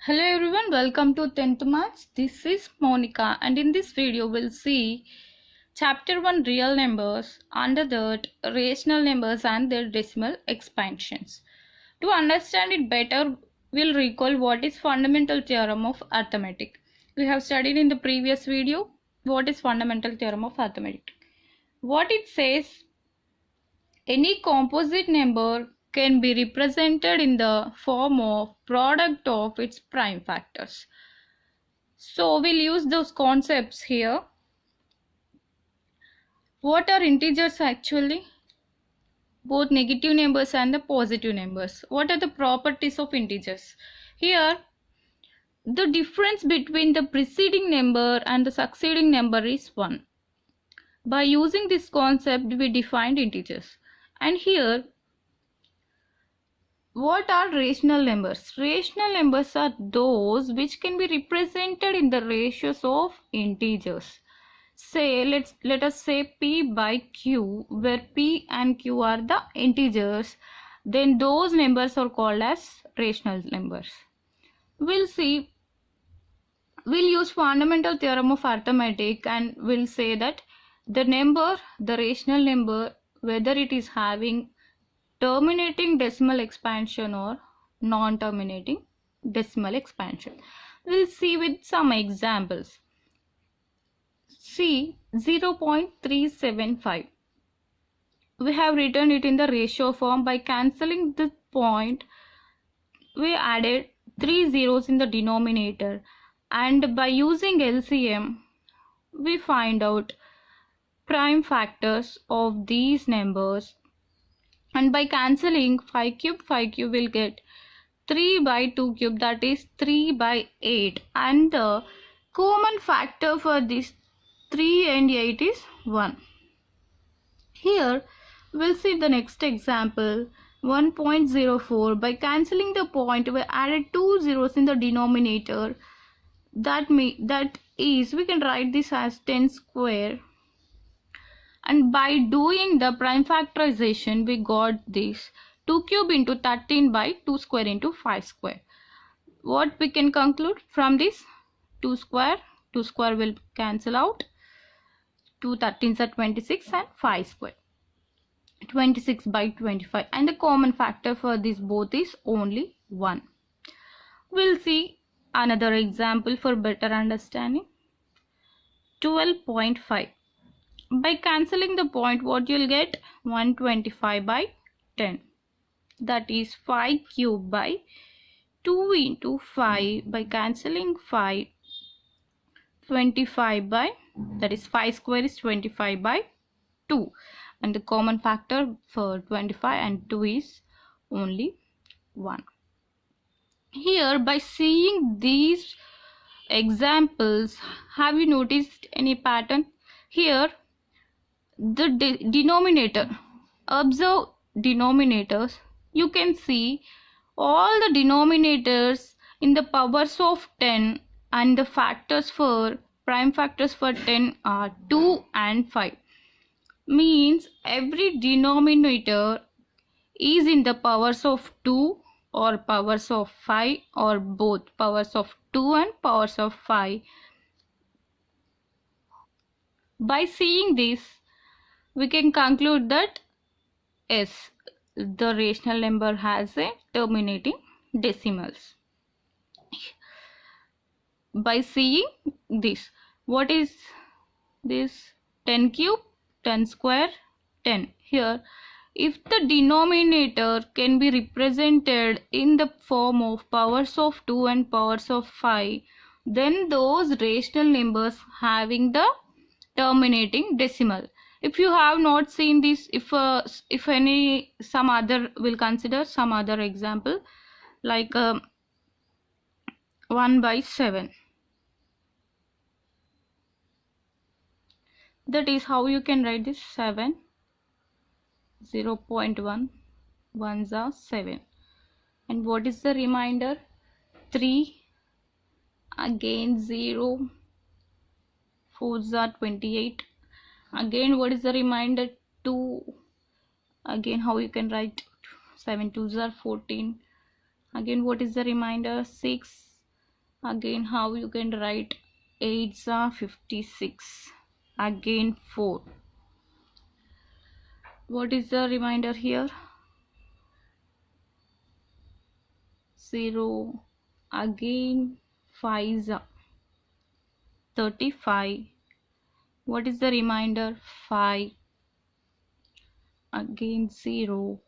Hello everyone, welcome to 10th March. This is Monica and in this video we'll see chapter 1 real numbers, under that rational numbers and their decimal expansions. To understand it better, we'll recall what is fundamental theorem of arithmetic. We have studied in the previous video what is fundamental theorem of arithmetic. What it says, any composite number can be represented in the form of product of its prime factors. So we'll use those concepts here. What are integers actually? Both negative numbers and the positive numbers. What are the properties of integers? Here, the difference between the preceding number and the succeeding number is 1. By using this concept, we defined integers. And here, what are rational numbers? Rational numbers are those which can be represented in the ratios of integers. Say let us say p by q, where p and q are the integers, then those numbers are called as rational numbers. We'll use fundamental theorem of arithmetic and we'll say that the rational number, whether it is having terminating decimal expansion or non-terminating decimal expansion. We'll see with some examples. See 0.375. We have written it in the ratio form. By cancelling the point, we added 3 zeros in the denominator, and by using LCM, we find out prime factors of these numbers. And by cancelling 5 cube will get 3 by 2 cube, that is 3 by 8, and the common factor for this 3 and 8 is 1. Here we'll see the next example, 1.04. By cancelling the point, we added 2 zeros in the denominator. That is, we can write this as 10 square. And by doing the prime factorization, we got this 2 cube into 13 by 2 square into 5 square. What we can conclude from this? 2 square will cancel out. 2 13s are 26 and 5 square. 26 by 25. And the common factor for this both is only 1. We'll see another example for better understanding. 12.5. By cancelling the point, what you'll get? 125 by 10. That is 5 cube by 2 into 5. By cancelling 5, 25 by, that is 5 square is 25 by 2. And the common factor for 25 and 2 is only 1. Here, by seeing these examples, have you noticed any pattern? Here, the denominator, observe denominators, you can see all the denominators in the powers of 10, and the factors for prime factors for 10 are 2 and 5. Means every denominator is in the powers of 2 or powers of 5 or both powers of 2 and powers of 5. By seeing this, we can conclude that yes, the rational number has a terminating decimals. By seeing this, what is this? 10 cube, 10 square, 10. Here, if the denominator can be represented in the form of powers of 2 and powers of 5, then those rational numbers having the terminating decimal. If you have not seen this, if any some other, will consider some other example like 1 by 7. That is how you can write this 7. 0.1 ones are 7. And what is the remainder? 3. Again 0. 4s are 28. Again, what is the remainder? 2. Again, how you can write 7 2s are 14. Again, what is the remainder? 6. Again, how you can write 8s are 56. Again 4. What is the remainder here? 0. Again 5s are 35. What is the remainder? 5. Again 0.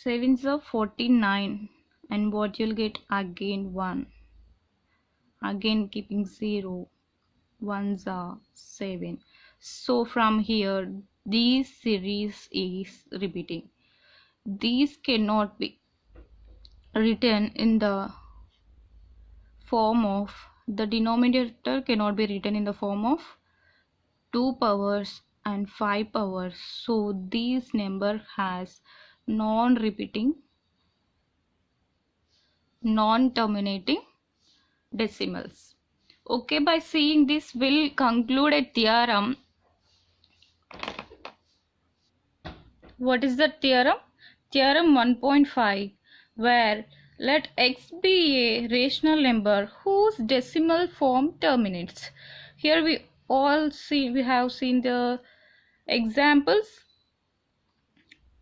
7s are 49. And what you'll get? Again 1. Again keeping 0. 1s are 7. So from here this series is repeating. These cannot be written in the form of, the denominator cannot be written in the form of 2 powers and 5 powers. So this number has non-repeating, non-terminating decimals. Okay, by seeing this we'll conclude a theorem. What is the theorem? Theorem 1.5, where let x be a rational number whose decimal form terminates. Here we have seen the examples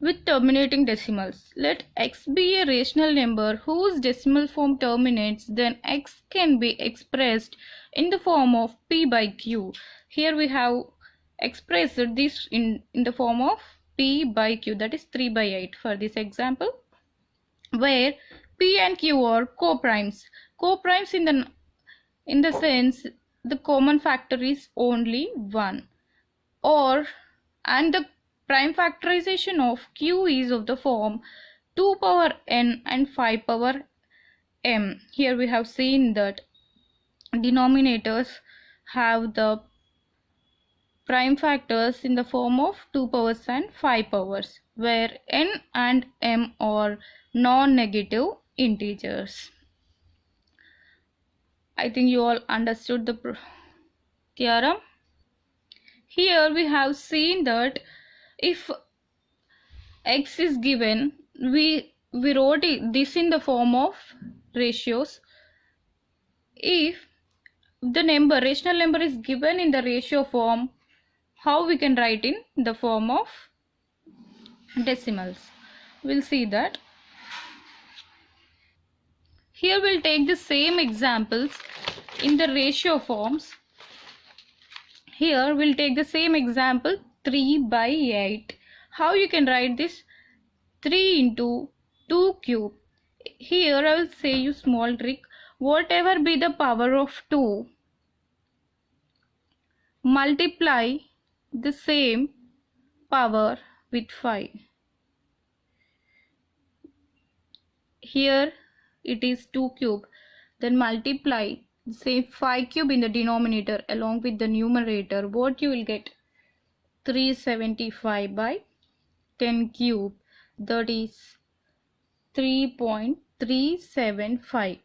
with terminating decimals. Let x be a rational number whose decimal form terminates, then x can be expressed in the form of p by q. Here we have expressed this in the form of p by q, that is 3 by 8 for this example, where p and q are co-primes. Co-primes in the sense the common factor is only 1, and the prime factorization of q is of the form 2 power n and 5 power m. Here we have seen that denominators have the prime factors in the form of 2 powers and 5 powers, where n and m are non-negative integers. I think you all understood the theorem. Here we have seen that if x is given, we wrote this in the form of ratios. If the rational number is given in the ratio form, how we can write in the form of decimals? We'll see that. Here we'll take the same examples in the ratio forms. Here we'll take the same example 3 by 8. How you can write this? 3 into 2 cube. Here I will say you small trick. Whatever be the power of 2, multiply the same power with 5. Here it is 2 cube. Then multiply the same 5 cube in the denominator along with the numerator. What you will get? 375 by 10 cube. That is 3.375.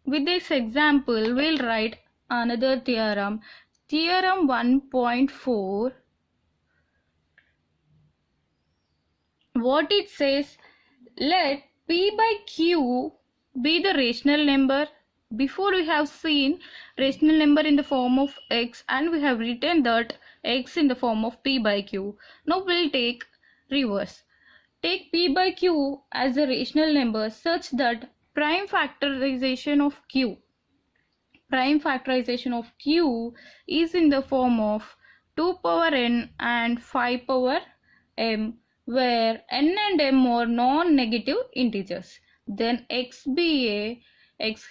With this example, we'll write another theorem. Theorem 1.4. What it says, let p by q be the rational number. Before we have seen rational number in the form of x, and we have written that x in the form of p by q. Now we'll take reverse. Take p by q as a rational number such that prime factorization of q is in the form of 2 power n and 5 power m, where n and m are non-negative integers. Then x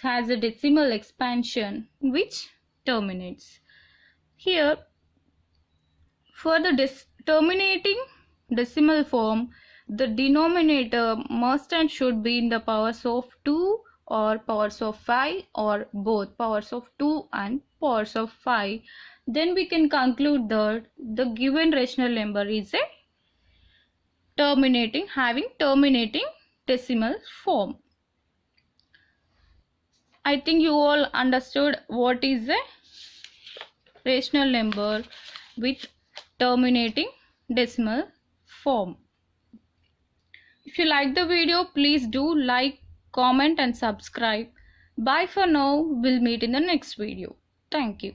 has a decimal expansion which terminates. Here for the terminating decimal form, the denominator must and should be in the powers of 2 or powers of 5 or both powers of 2 and powers of 5. Then we can conclude that the given rational number is a having terminating decimal form. I think you all understood what is a rational number with terminating decimal form. If you like the video, please do like, comment and subscribe. Bye for now. We'll meet in the next video. Thank you.